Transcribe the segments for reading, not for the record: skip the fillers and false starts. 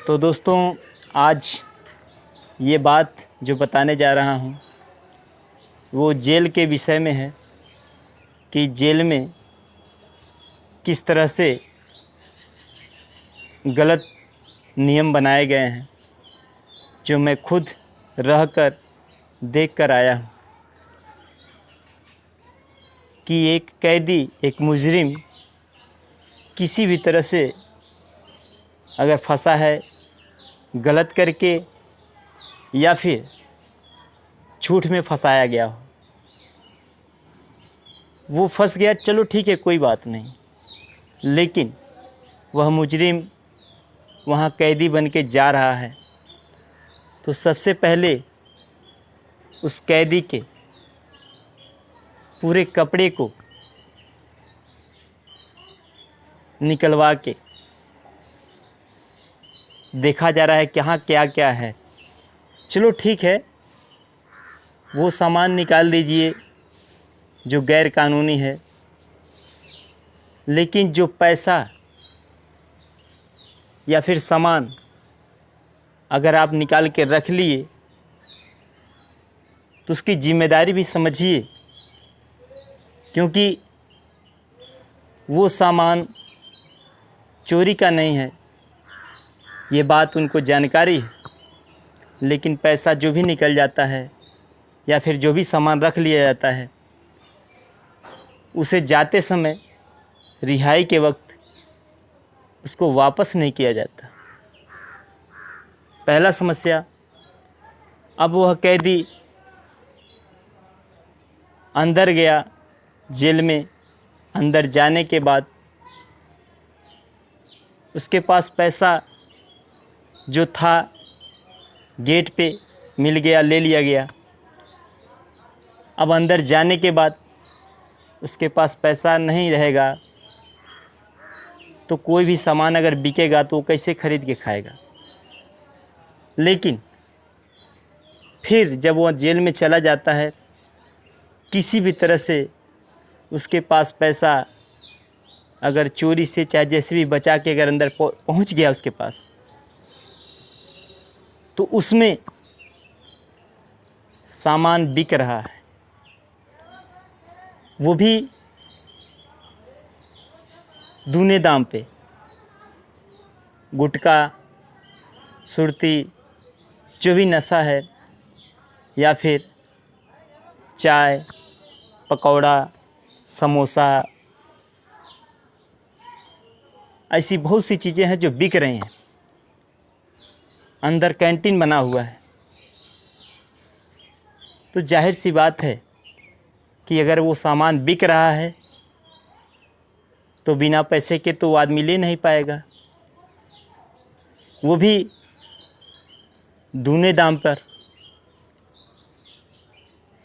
तो दोस्तों, आज ये बात जो बताने जा रहा हूँ वो जेल के विषय में है कि जेल में किस तरह से गलत नियम बनाए गए हैं, जो मैं खुद रहकर देख कर आया हूँ कि एक कैदी, एक मुजरिम किसी भी तरह से अगर फंसा है गलत करके या फिर झूठ में फंसाया गया हो, वो फंस गया, चलो ठीक है, कोई बात नहीं, लेकिन वह मुजरिम वहाँ कैदी बन के जा रहा है तो सबसे पहले उस कैदी के पूरे कपड़े को निकलवा के देखा जा रहा है कि हाँ क्या क्या है। चलो ठीक है, वो सामान निकाल दीजिए जो गैर कानूनी है, लेकिन जो पैसा या फिर सामान अगर आप निकाल के रख लिए तो उसकी जिम्मेदारी भी समझिए, क्योंकि वो सामान चोरी का नहीं है, ये बात उनको जानकारी है, लेकिन पैसा जो भी निकल जाता है या फिर जो भी सामान रख लिया जाता है उसे जाते समय रिहाई के वक्त उसको वापस नहीं किया जाता। पहला समस्या। अब वह कैदी अंदर गया जेल में, अंदर जाने के बाद उसके पास पैसा जो था गेट पे मिल गया, ले लिया गया। अब अंदर जाने के बाद उसके पास पैसा नहीं रहेगा तो कोई भी सामान अगर बिकेगा तो वो कैसे खरीद के खाएगा। लेकिन फिर जब वो जेल में चला जाता है, किसी भी तरह से उसके पास पैसा अगर चोरी से चाहे जैसे भी बचा के अगर अंदर पहुंच गया उसके पास, तो उसमें सामान बिक रहा है, वो भी दूने दाम पे। गुटखा, सुरती, जो भी नशा है, या फिर चाय, पकौड़ा, समोसा, ऐसी बहुत सी चीज़ें हैं जो बिक रही हैं। अंदर कैंटीन बना हुआ है, तो जाहिर सी बात है कि अगर वो सामान बिक रहा है तो बिना पैसे के तो वो आदमी ले नहीं पाएगा, वो भी दूने दाम पर,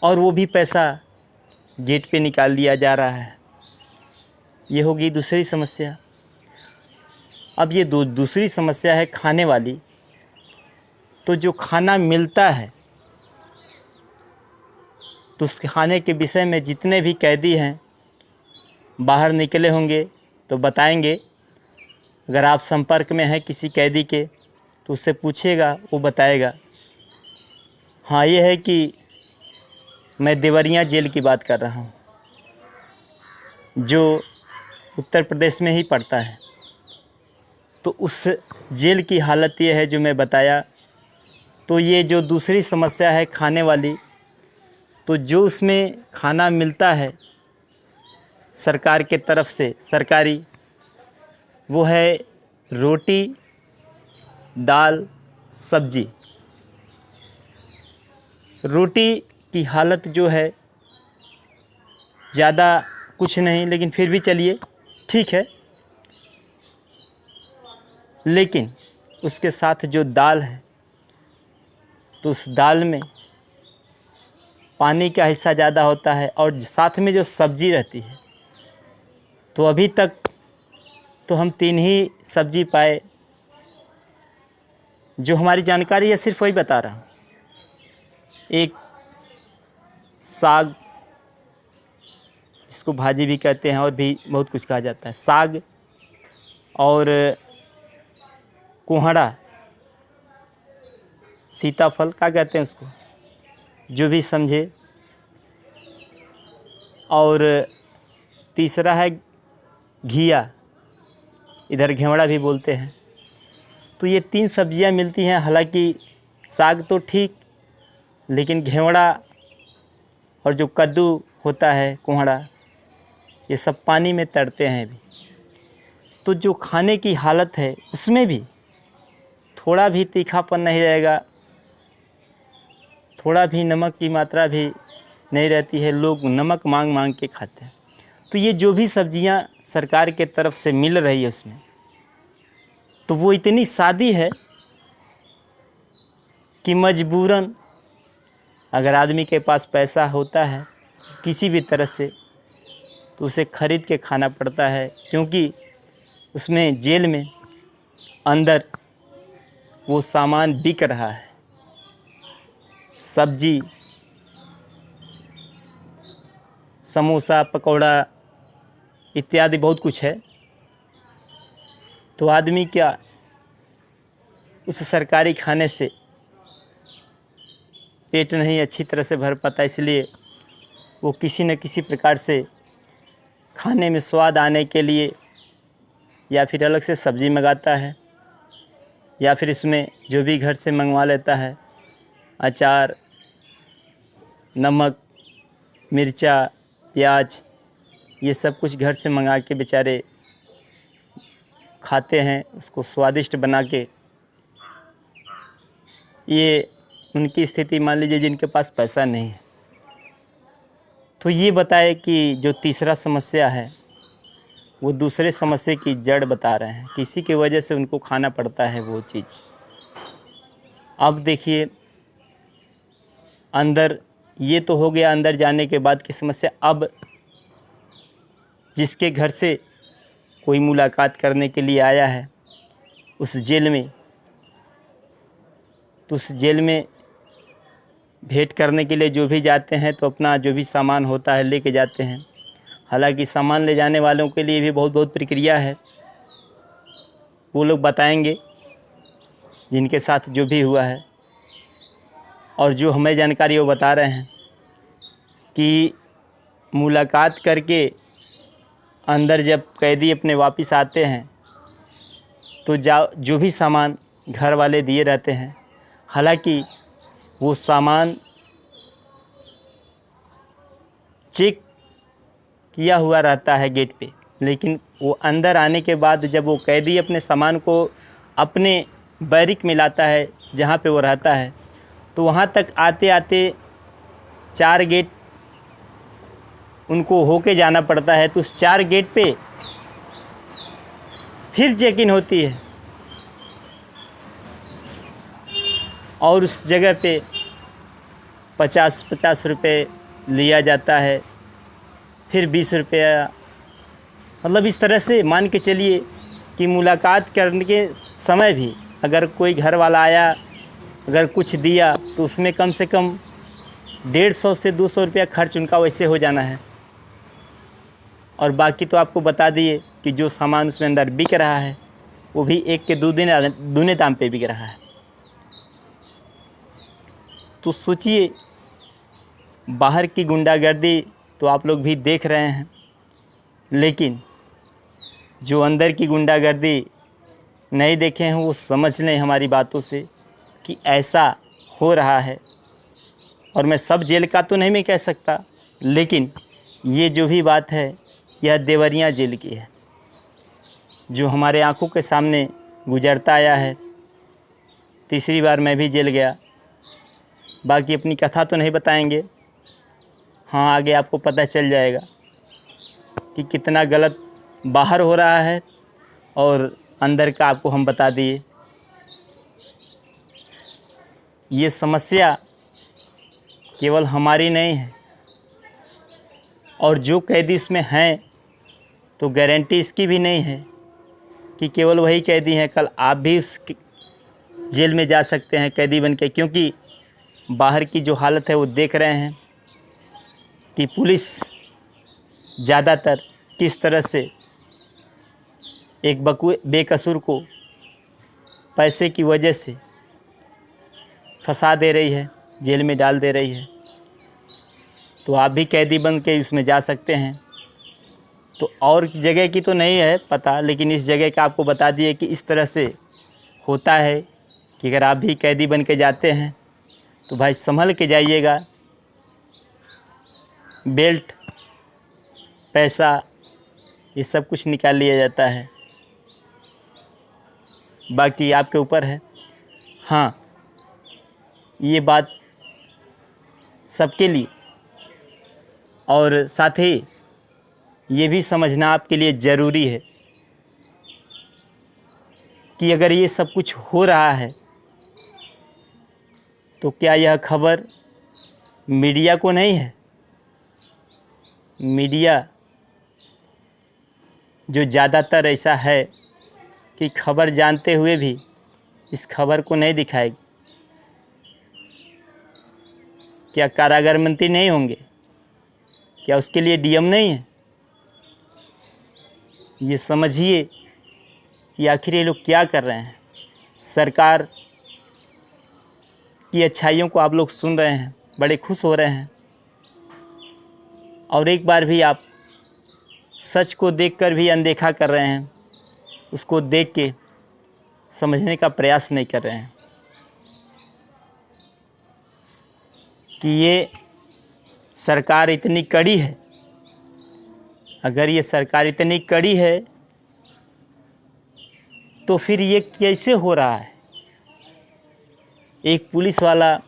और वो भी पैसा गेट पे निकाल लिया जा रहा है। ये होगी दूसरी समस्या। अब ये दूसरी समस्या है खाने वाली। तो जो खाना मिलता है तो उस खाने के विषय में जितने भी कैदी हैं बाहर निकले होंगे तो बताएंगे। अगर आप संपर्क में हैं किसी कैदी के तो उससे पूछिएगा, वो बताएगा। हाँ, ये है कि मैं देवरिया जेल की बात कर रहा हूँ, जो उत्तर प्रदेश में ही पड़ता है। तो उस जेल की हालत ये है जो मैं बताया। तो ये जो दूसरी समस्या है खाने वाली, तो जो उसमें खाना मिलता है सरकार के तरफ से, सरकारी, वो है रोटी, दाल, सब्जी। रोटी की हालत जो है ज़्यादा कुछ नहीं, लेकिन फिर भी चलिए ठीक है। लेकिन उसके साथ जो दाल है तो उस दाल में पानी का हिस्सा ज़्यादा होता है, और साथ में जो सब्ज़ी रहती है, तो अभी तक तो हम 3 ही सब्ज़ी पाए। जो हमारी जानकारी है सिर्फ वही बता रहा हूँ। एक साग, जिसको भाजी भी कहते हैं और भी बहुत कुछ कहा जाता है, साग और कोहड़ा सीताफल क्या कहते हैं उसको, जो भी समझे। और तीसरा है घिया, इधर घेवड़ा भी बोलते हैं। तो ये 3 सब्जियां मिलती हैं। हालांकि साग तो ठीक, लेकिन घेवड़ा और जो कद्दू होता है, कोहड़ा, ये सब पानी में तैरते हैं भी। तो जो खाने की हालत है उसमें भी थोड़ा भी तीखापन नहीं रहेगा, थोड़ा भी नमक की मात्रा भी नहीं रहती है। लोग नमक मांग मांग के खाते हैं। तो ये जो भी सब्जियां सरकार के तरफ से मिल रही है उसमें, तो वो इतनी सादी है कि मजबूरन अगर आदमी के पास पैसा होता है किसी भी तरह से, तो उसे ख़रीद के खाना पड़ता है। क्योंकि उसमें जेल में अंदर वो सामान बिक रहा है, सब्जी, समोसा, पकौड़ा इत्यादि बहुत कुछ है। तो आदमी क्या उस सरकारी खाने से पेट नहीं अच्छी तरह से भर पाता, इसलिए वो किसी न किसी प्रकार से खाने में स्वाद आने के लिए या फिर अलग से सब्ज़ी मंगाता है, या फिर इसमें जो भी घर से मंगवा लेता है, अचार, नमक, मिर्चा, प्याज, ये सब कुछ घर से मंगा के बेचारे खाते हैं उसको स्वादिष्ट बना के। ये उनकी स्थिति मान लीजिए जिनके पास पैसा नहीं है। तो ये बताए कि जो तीसरा समस्या है वो दूसरे समस्या की जड़ बता रहे हैं, किसी की वजह से उनको खाना पड़ता है वो चीज़। अब देखिए अंदर, ये तो हो गया अंदर जाने के बाद की समस्या। अब जिसके घर से कोई मुलाकात करने के लिए आया है उस जेल में, तो उस जेल में भेंट करने के लिए जो भी जाते हैं तो अपना जो भी सामान होता है लेके जाते हैं। हालांकि सामान ले जाने वालों के लिए भी बहुत बहुत प्रक्रिया है, वो लोग बताएंगे जिनके साथ जो भी हुआ है। और जो हमें जानकारी वो बता रहे हैं कि मुलाकात करके अंदर जब कैदी अपने वापस आते हैं तो जो भी सामान घर वाले दिए रहते हैं, हालांकि वो सामान चेक किया हुआ रहता है गेट पे, लेकिन वो अंदर आने के बाद जब वो कैदी अपने सामान को अपने बैरिक में लाता है जहाँ पे वो रहता है, तो वहाँ तक आते आते 4 गेट उनको होके जाना पड़ता है। तो उस 4 गेट पे फिर चेक इन होती है और उस जगह पे 50-50 रुपये लिया जाता है, फिर 20 रुपया। मतलब इस तरह से मान के चलिए कि मुलाकात करने के समय भी अगर कोई घर वाला आया, अगर कुछ दिया, तो उसमें कम से कम 150 से 200 रुपया खर्च उनका वैसे हो जाना है। और बाकी तो आपको बता दिए कि जो सामान उसमें अंदर बिक रहा है वो भी 1 के 2 दूने दाम पे बिक रहा है। तो सोचिए, बाहर की गुंडागर्दी तो आप लोग भी देख रहे हैं, लेकिन जो अंदर की गुंडागर्दी नहीं देखे हैं वो समझ लें हमारी बातों से कि ऐसा हो रहा है। और मैं सब जेल का तो नहीं मैं कह सकता, लेकिन ये जो भी बात है यह देवरिया जेल की है, जो हमारे आंखों के सामने गुजरता आया है। तीसरी बार मैं भी जेल गया। बाकी अपनी कथा तो नहीं बताएंगे, हाँ आगे आपको पता चल जाएगा कि कितना गलत बाहर हो रहा है और अंदर का आपको हम बता दिए। ये समस्या केवल हमारी नहीं है, और जो कैदी इसमें हैं तो गारंटी इसकी भी नहीं है कि केवल वही कैदी हैं, कल आप भी उस जेल में जा सकते हैं कैदी बन के। क्योंकि बाहर की जो हालत है वो देख रहे हैं कि पुलिस ज़्यादातर किस तरह से एक बेकसूर को पैसे की वजह से फंसा दे रही है, जेल में डाल दे रही है। तो आप भी कैदी बन के उसमें जा सकते हैं। तो और जगह की तो नहीं है पता, लेकिन इस जगह का आपको बता दिए कि इस तरह से होता है कि अगर आप भी कैदी बन के जाते हैं तो भाई संभल के जाइएगा। बेल्ट, पैसा, ये सब कुछ निकाल लिया जाता है, बाकी आपके ऊपर है। हाँ, ये बात सबके लिए, और साथ ही ये भी समझना आपके लिए ज़रूरी है कि अगर ये सब कुछ हो रहा है तो क्या यह खबर मीडिया को नहीं है? मीडिया जो ज़्यादातर ऐसा है कि खबर जानते हुए भी इस खबर को नहीं दिखाएगी। क्या कारागार मंत्री नहीं होंगे? क्या उसके लिए डीएम नहीं है? ये समझिए कि आखिर ये लोग क्या कर रहे हैं। सरकार की अच्छाइयों को आप लोग सुन रहे हैं, बड़े खुश हो रहे हैं, और एक बार भी आप सच को देखकर भी अनदेखा कर रहे हैं, उसको देख के समझने का प्रयास नहीं कर रहे हैं कि ये सरकार इतनी कड़ी है। अगर ये सरकार इतनी कड़ी है तो फिर ये कैसे हो रहा है? एक पुलिस वाला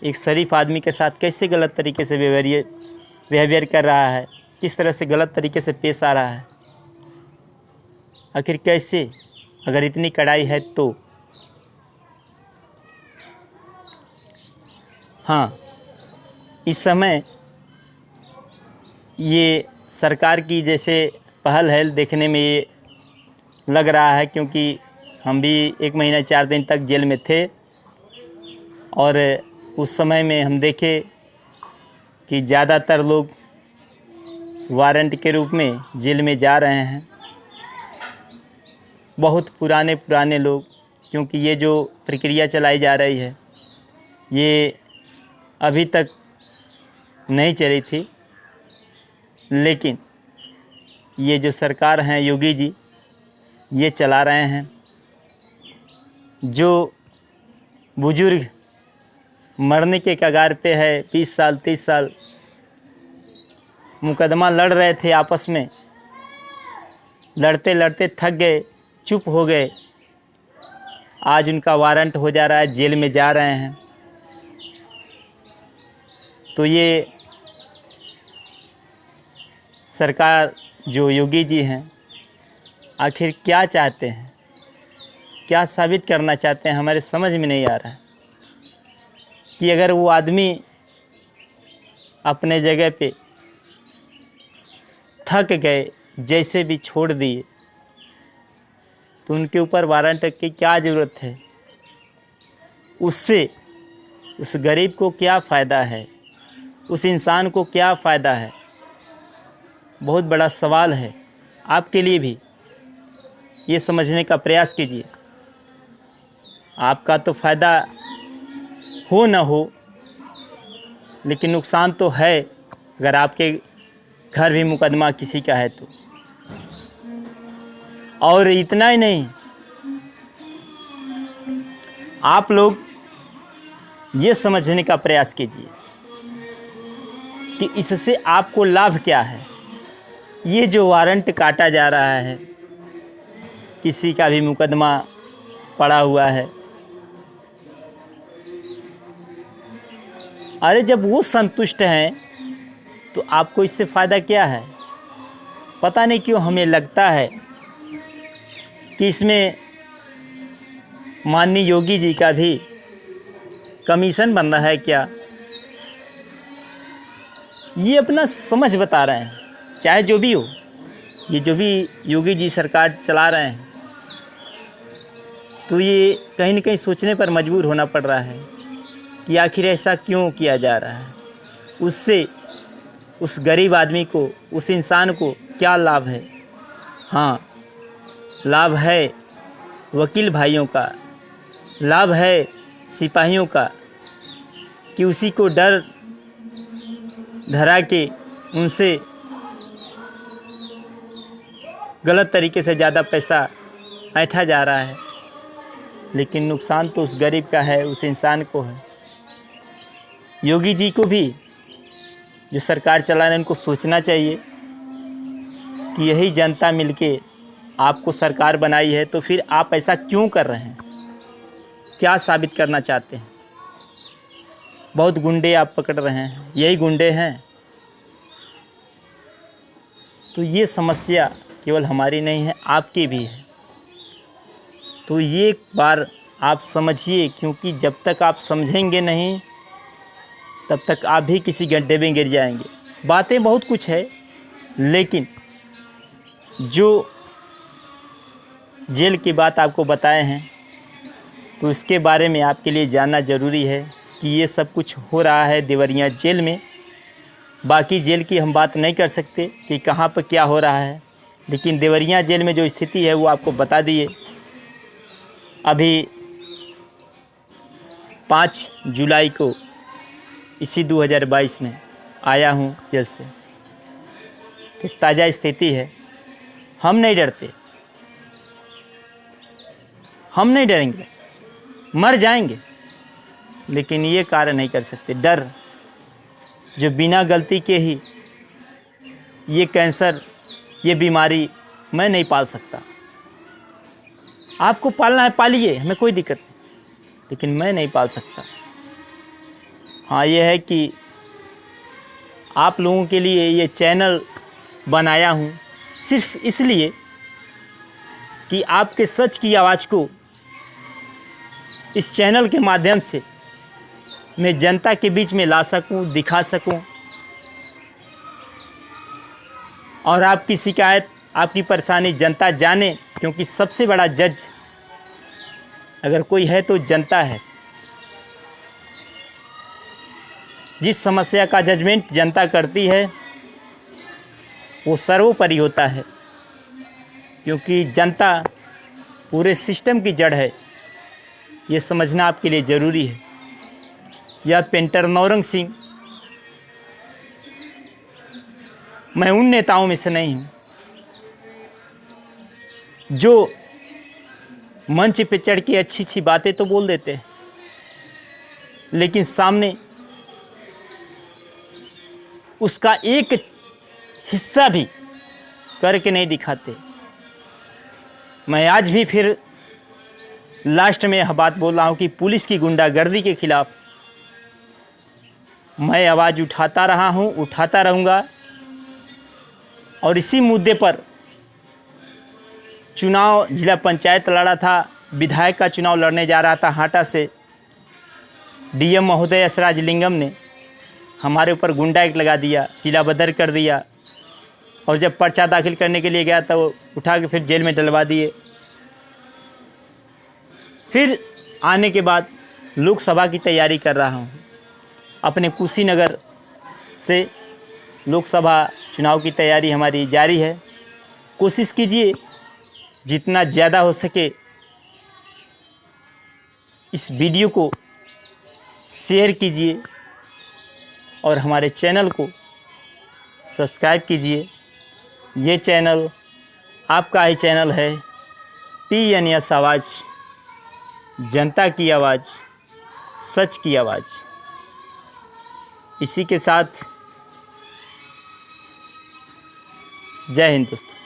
एक शरीफ आदमी के साथ कैसे गलत तरीके से बिहेवियर कर रहा है, किस तरह से गलत तरीके से पेश आ रहा है? आखिर कैसे, अगर इतनी कड़ाई है तो? हाँ, इस समय ये सरकार की जैसे पहल है देखने में ये लग रहा है, क्योंकि हम भी 1 महीना 4 दिन तक जेल में थे और उस समय में हम देखे कि ज़्यादातर लोग वारंट के रूप में जेल में जा रहे हैं। बहुत पुराने लोग, क्योंकि ये जो प्रक्रिया चलाई जा रही है ये अभी तक नहीं चली थी, लेकिन ये जो सरकार हैं योगी जी, ये चला रहे हैं। जो बुजुर्ग मरने के कगार पे है, 20 साल 30 साल मुकदमा लड़ रहे थे आपस में, लड़ते लड़ते थक गए, चुप हो गए, आज उनका वारंट हो जा रहा है, जेल में जा रहे हैं। तो ये सरकार जो योगी जी हैं आखिर क्या चाहते हैं, क्या साबित करना चाहते हैं, हमारे समझ में नहीं आ रहा है कि अगर वो आदमी अपने जगह पे थक गए, जैसे भी छोड़ दिए, तो उनके ऊपर वारंट की क्या ज़रूरत है? उससे उस गरीब को क्या फ़ायदा है, उस इंसान को क्या फ़ायदा है? बहुत बड़ा सवाल है। आपके लिए भी ये समझने का प्रयास कीजिए। आपका तो फ़ायदा हो ना हो, लेकिन नुकसान तो है अगर आपके घर भी मुकदमा किसी का है तो। और इतना ही नहीं, आप लोग ये समझने का प्रयास कीजिए कि इससे आपको लाभ क्या है। ये जो वारंट काटा जा रहा है, किसी का भी मुकदमा पड़ा हुआ है, अरे जब वो संतुष्ट हैं तो आपको इससे फ़ायदा क्या है? पता नहीं क्यों हमें लगता है कि इसमें माननीय योगी जी का भी कमीशन बन रहा है क्या? ये अपना समझ बता रहे हैं। चाहे जो भी हो, ये जो भी योगी जी सरकार चला रहे हैं, तो ये कहीं न कहीं सोचने पर मजबूर होना पड़ रहा है कि आखिर ऐसा क्यों किया जा रहा है। उससे उस गरीब आदमी को, उस इंसान को क्या लाभ है? हाँ, लाभ है वकील भाइयों का, लाभ है सिपाहियों का, कि उसी को डर धरा के उनसे गलत तरीके से ज़्यादा पैसा ऐंठा जा रहा है, लेकिन नुकसान तो उस गरीब का है, उस इंसान को है। योगी जी को भी जो सरकार चला रहे हैं उनको सोचना चाहिए कि यही जनता मिलके आपको सरकार बनाई है, तो फिर आप ऐसा क्यों कर रहे हैं, क्या साबित करना चाहते हैं। बहुत गुंडे आप पकड़ रहे हैं, यही गुंडे हैं। तो ये समस्या केवल हमारी नहीं है, आपकी भी है। तो ये एक बार आप समझिए, क्योंकि जब तक आप समझेंगे नहीं तब तक आप भी किसी गड्ढे में गिर जाएंगे। बातें बहुत कुछ है, लेकिन जो जेल की बात आपको बताए हैं तो इसके बारे में आपके लिए जानना ज़रूरी है कि ये सब कुछ हो रहा है देवरिया जेल में। बाकी जेल की हम बात नहीं कर सकते कि कहाँ पर क्या हो रहा है, लेकिन देवरिया जेल में जो स्थिति है वो आपको बता दिए। अभी 5 जुलाई को इसी 2022 में आया हूँ जेल से, तो ताज़ा स्थिति है। हम नहीं डरते, हम नहीं डरेंगे, मर जाएंगे, लेकिन ये कार्य नहीं कर सकते। डर जो बिना गलती के ही ये कैंसर, ये बीमारी मैं नहीं पाल सकता। आपको पालना है पालिए, हमें कोई दिक्कत नहीं, लेकिन मैं नहीं पाल सकता। हाँ, ये है कि आप लोगों के लिए ये चैनल बनाया हूँ सिर्फ इसलिए कि आपके सच की आवाज़ को इस चैनल के माध्यम से मैं जनता के बीच में ला सकूं, दिखा सकूं, और आपकी शिकायत, आपकी परेशानी जनता जाने। क्योंकि सबसे बड़ा जज अगर कोई है तो जनता है। जिस समस्या का जजमेंट जनता करती है वो सर्वोपरि होता है, क्योंकि जनता पूरे सिस्टम की जड़ है। ये समझना आपके लिए ज़रूरी है। यह पेंटर नौरंग सिंह, मैं उन नेताओं में से नहीं हूँ जो मंच पे चढ़ के अच्छी अच्छी बातें तो बोल देते हैं, लेकिन सामने उसका एक हिस्सा भी करके नहीं दिखाते। मैं आज भी फिर लास्ट में यह बात बोल रहा हूँ कि पुलिस की गुंडागर्दी के खिलाफ मैं आवाज़ उठाता रहा हूँ, उठाता रहूँगा। और इसी मुद्दे पर चुनाव, जिला पंचायत लड़ा था, विधायक का चुनाव लड़ने जा रहा था हाटा से। डीएम महोदय यशराज लिंगम ने हमारे ऊपर गुंडा एक्ट लगा दिया, जिला बदर कर दिया, और जब पर्चा दाखिल करने के लिए गया तो वो उठा के फिर जेल में डलवा दिए। फिर आने के बाद लोकसभा की तैयारी कर रहा हूँ। अपने कुशीनगर से लोकसभा चुनाव की तैयारी हमारी जारी है। कोशिश कीजिए जितना ज़्यादा हो सके इस वीडियो को शेयर कीजिए और हमारे चैनल को सब्सक्राइब कीजिए। ये चैनल आपका ही चैनल है, PNS आवाज़, जनता की आवाज़, सच की आवाज़। इसी के साथ जय हिंद दोस्तों।